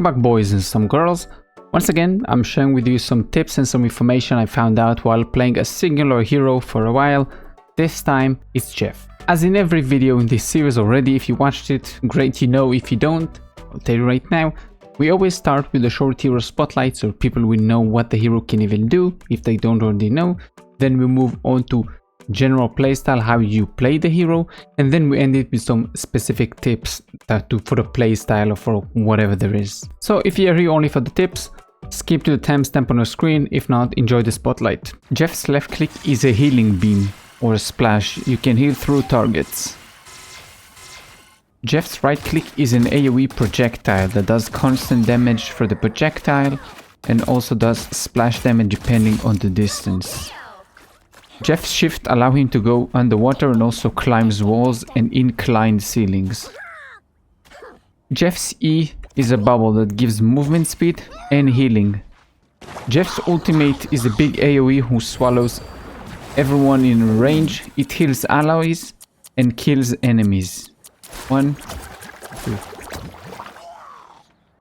Welcome back, boys and some girls. Once again, I'm sharing with you some tips and some information I found out while playing a singular hero for a while. This time, it's Jeff. As in every video in this series already, if you watched it, great, you know. If you don't, I'll tell you right now. We always start with the short hero spotlight so people will know what the hero can even do if they don't already know. Then we move on to general playstyle, how you play the hero, and then we end it with some specific tips for the playstyle or for whatever there is. So if you're here only for the tips, skip to the timestamp on your screen. If not, enjoy the spotlight. Jeff's left click is a healing beam or a splash. You can heal through targets. Jeff's right click is an AoE projectile that does constant damage for the projectile and also does splash damage depending on the distance. Jeff's shift allows him to go underwater and also climbs walls and inclined ceilings. Jeff's E is a bubble that gives movement speed and healing. Jeff's ultimate is a big AoE who swallows everyone in range. It heals allies and kills enemies. 1, 2.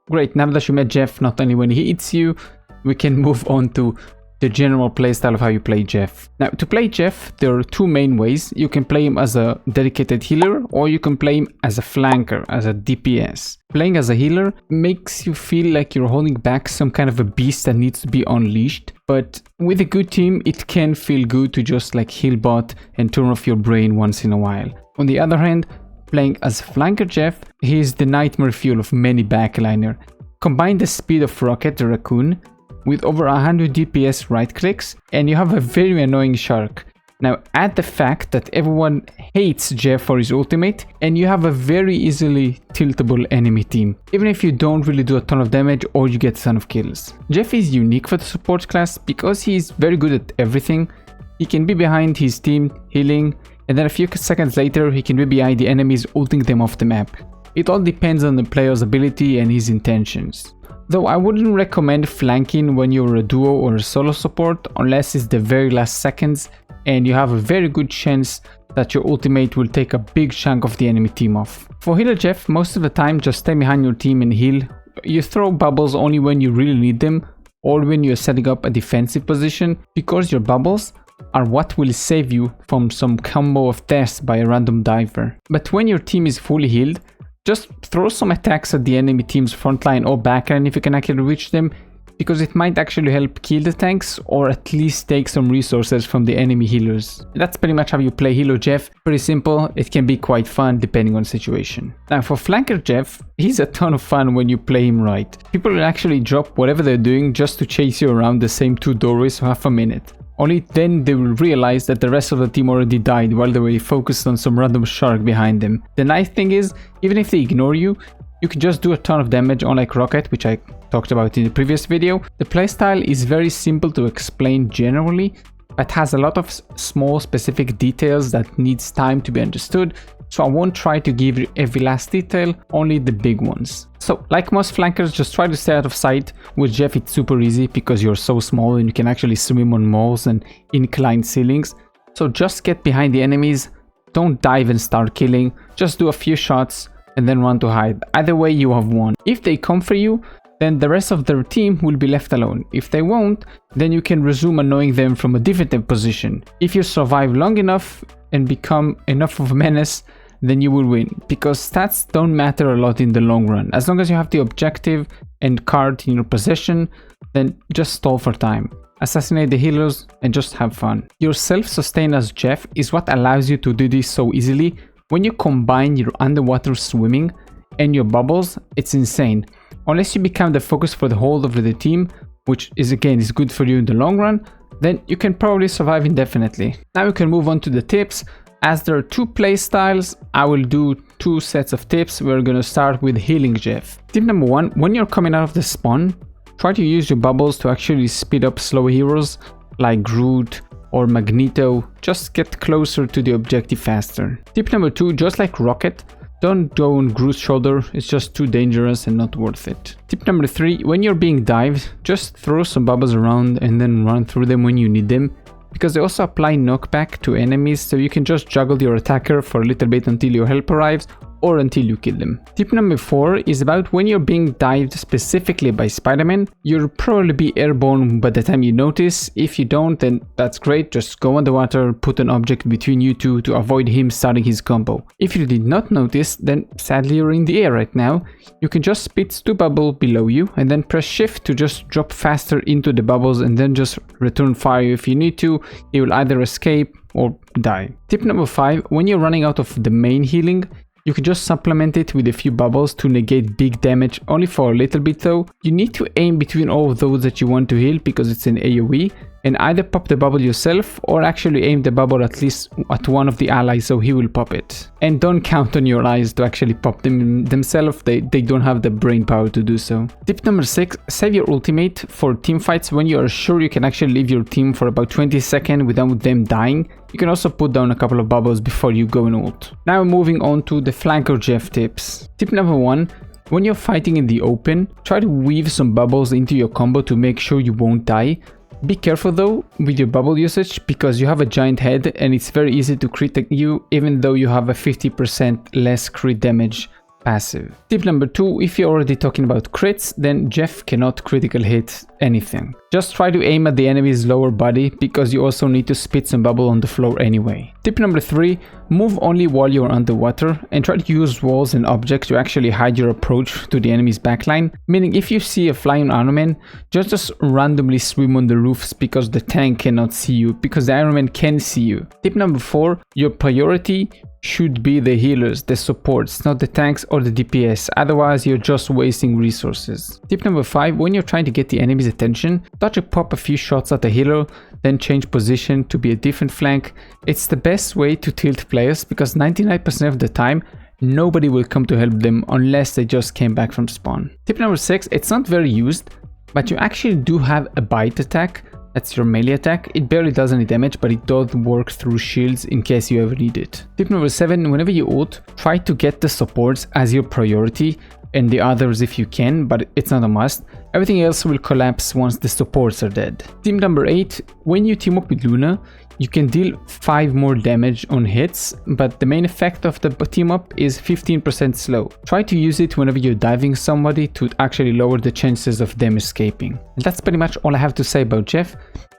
Great, now that you met Jeff, not only when he hits you, we can move on to the general playstyle of how you play Jeff. Now, to play Jeff, there are two main ways. You can play him as a dedicated healer, or you can play him as a flanker, as a DPS. Playing as a healer makes you feel like you're holding back some kind of a beast that needs to be unleashed. But with a good team, it can feel good to just like heal bot and turn off your brain once in a while. On the other hand, playing as flanker Jeff, he is the nightmare fuel of many backliner. Combine the speed of Rocket the Raccoon with over 100 DPS right clicks, and you have a very annoying shark. Now add the fact that everyone hates Jeff for his ultimate, and you have a very easily tiltable enemy team, even if you don't really do a ton of damage or you get a ton of kills. Jeff is unique for the support class because he is very good at everything. He can be behind his team healing, and then a few seconds later he can be behind the enemies ulting them off the map. It all depends on the player's ability and his intentions. Though I wouldn't recommend flanking when you're a duo or a solo support unless it's the very last seconds and you have a very good chance that your ultimate will take a big chunk of the enemy team off. For healer Jeff, most of the time just stay behind your team and heal. You throw bubbles only when you really need them or when you're setting up a defensive position, because your bubbles are what will save you from some combo of deaths by a random diver. But when your team is fully healed, just throw some attacks at the enemy team's frontline or backline if you can actually reach them, because it might actually help kill the tanks or at least take some resources from the enemy healers. That's pretty much how you play healer Jeff. Pretty simple. It can be quite fun depending on the situation. Now for flanker Jeff, he's a ton of fun when you play him right. People will actually drop whatever they're doing just to chase you around the same two doorways for half a minute. Only then they will realize that the rest of the team already died while they were focused on some random shark behind them. The nice thing is, even if they ignore you, you can just do a ton of damage, unlike Rocket, which I talked about in the previous video. The playstyle is very simple to explain generally, but has a lot of small specific details that needs time to be understood. So I won't try to give you every last detail, only the big ones. So like most flankers, just try to stay out of sight. With Jeff it's super easy because you're so small and you can actually swim on walls and inclined ceilings. So just get behind the enemies, don't dive and start killing, just do a few shots and then run to hide. Either way you have won. If they come for you, then the rest of their team will be left alone. If they won't, then you can resume annoying them from a defensive position. If you survive long enough and become enough of a menace, then you will win, because stats don't matter a lot in the long run. As long as you have the objective and card in your possession, then just stall for time. Assassinate the healers and just have fun. Your self-sustain as Jeff is what allows you to do this so easily. When you combine your underwater swimming and your bubbles, it's insane. Unless you become the focus for the whole of the team, which is again is good for you in the long run, then you can probably survive indefinitely. Now we can move on to the tips. As there are two play styles, I will do two sets of tips. We're gonna start with healing Jeff. Tip number 1, when you're coming out of the spawn, try to use your bubbles to actually speed up slow heroes like Groot or Magneto. Just get closer to the objective faster. Tip number 2, just like Rocket, don't go on Groot's shoulder, it's just too dangerous and not worth it. Tip number 3, when you're being dived, just throw some bubbles around and then run through them when you need them, because they also apply knockback to enemies, so you can just juggle your attacker for a little bit until your help arrives, or until you kill them. Tip number 4 is about when you're being dived specifically by Spider-Man. You'll probably be airborne by the time you notice. If you don't, then that's great. Just go underwater, put an object between you two to avoid him starting his combo. If you did not notice, then sadly you're in the air right now. You can just spit to bubble below you and then press shift to just drop faster into the bubbles and then just return fire if you need to. You will either escape or die. Tip number 5, when you're running out of the main healing, you can just supplement it with a few bubbles to negate big damage, only for a little bit though. You need to aim between all of those that you want to heal because it's an AoE, and either pop the bubble yourself or actually aim the bubble at least at one of the allies so he will pop it. And don't count on your eyes to actually pop them themselves, they don't have the brain power to do so. Tip number 6, save your ultimate for team fights when you are sure you can actually leave your team for about 20 seconds without them dying. You can also put down a couple of bubbles before you go and ult. Now moving on to the flanker Jeff tips. Tip number 1, when you're fighting in the open, try to weave some bubbles into your combo to make sure you won't die. Be careful though with your bubble usage because you have a giant head and it's very easy to crit you even though you have a 50% less crit damage passive. Tip number 2, if you're already talking about crits, then Jeff cannot critical hit anything. Just try to aim at the enemy's lower body because you also need to spit some bubble on the floor anyway. Tip number 3, move only while you're underwater and try to use walls and objects to actually hide your approach to the enemy's backline. Meaning if you see a flying Iron Man, just randomly swim on the roofs because the tank cannot see you, because the Iron Man can see you. Tip number 4, your priority should be the healers, the supports, not the tanks or the DPS, otherwise you're just wasting resources. Tip number 5, when you're trying to get the enemy's attention, start to pop a few shots at the healer, then change position to be a different flank. It's the best way to tilt players because 99% of the time nobody will come to help them unless they just came back from spawn. Tip number 6, it's not very used, but you actually do have a bite attack. That's your melee attack. It barely does any damage, but it does work through shields in case you ever need it. Tip number 7, whenever you ult, try to get the supports as your priority and the others if you can, but it's not a must. Everything else will collapse once the supports are dead. Tip number 8, when you team up with Luna, you can deal 5 more damage on hits, but the main effect of the team up is 15% slow. Try to use it whenever you're diving somebody to actually lower the chances of them escaping. And that's pretty much all I have to say about Jeff.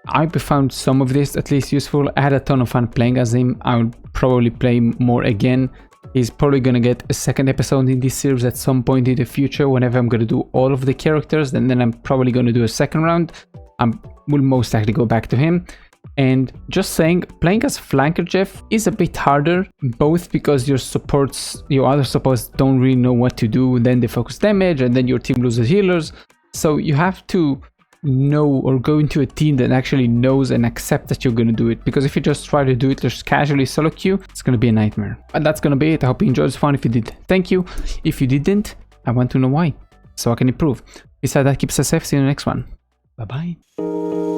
I found some of this at least useful. I had a ton of fun playing as him. I'll probably play more again. He's probably gonna get a second episode in this series at some point in the future whenever I'm gonna do all of the characters, and then I'm probably gonna do a second round. Will most likely go back to him. And just saying, playing as flanker Jeff is a bit harder, both because your other supports don't really know what to do, then they focus damage and then your team loses healers. So you have to know or go into a team that actually knows and accept that you're going to do it, because if you just try to do it just casually solo queue, it's going to be a nightmare. And that's going to be it. I hope you enjoyed this fun. If you did, thank you. If you didn't, I want to know why, so I can improve. Besides that, keep us safe. See you in the next one. Bye bye.